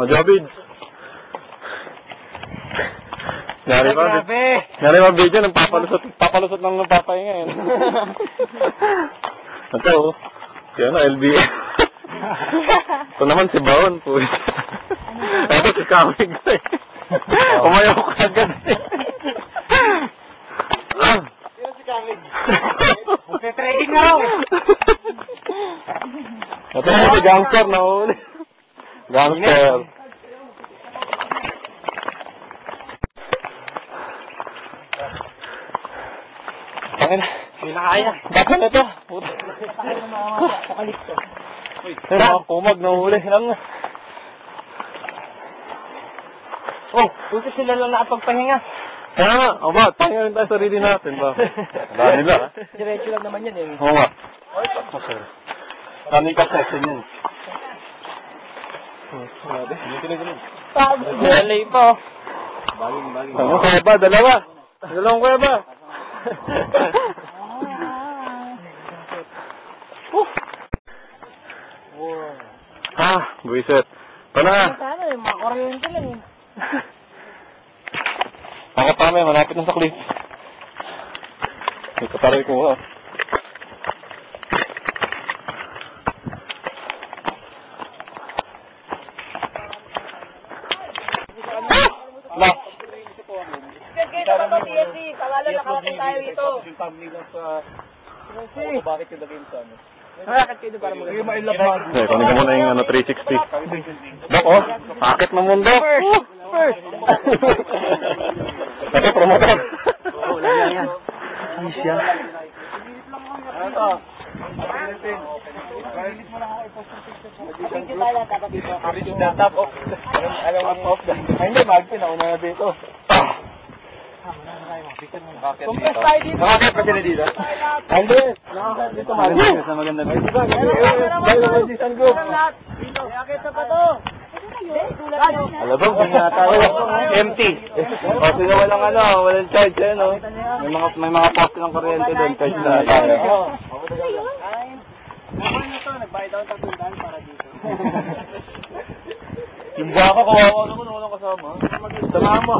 O, Jobid. Nari ba? Grabe! Nari ba video ng papalusot ng papahinga yun. Ito, oh. Kaya na, LBA. Ito naman si Baon po. Ito si Kamig. Umayaw ko agad. Sino si Kamig? Magte-trekking na raw! Ito naman si Gangster na uli. Gangster. Hindi na kaya. Baka na ito. Mga kumag na uli lang. Oh, buti sila lang nakapagpahinga. Kaya nga, o ba, pahinga rin tayo sarili natin ba? Dahil nila. Diretso lang naman yan eh. Oo nga. Kami ka section yun. Nalay pa oh. Baling. Ano kaya ba? Dalawa. Dalawang kaya ba? Buisit. Paano nga? Sana eh, makakuryente lang eh. Ako tama, malapit na sa cliff. Ito taroy ko nga. Lock. Guys, ano ba TNT? Pangalan nakarating tayo dito. Yung family lang sa... Bakit yung lagay sa ano? Bakit kayo para maganda? Okay, kunin ko muna yung 360. Dok, oh. Pakit ng mundo. First! Ito, promoter. Oo, lagyan yan. Ayos yan. Ito. Thank you tayo lang dapat dito. Top off. Alam mo off. Ay, hindi, magpin. Nauna na dito. Bakit Compress tayo dito. Bakit pa sila dito? Hindi. Nakakit dito. Maganda sa maganda. Meron disang group. Nakakita pa to. Alam ba, kung nga tayo. Empty. O, sila walang charge. Ano? May mga poste ng kuryente doon. Charge na tayo. Naman na to, nagbayad ako ng 300 para dito. Yung baka, kawawa naman, walang kasama. Tama mo.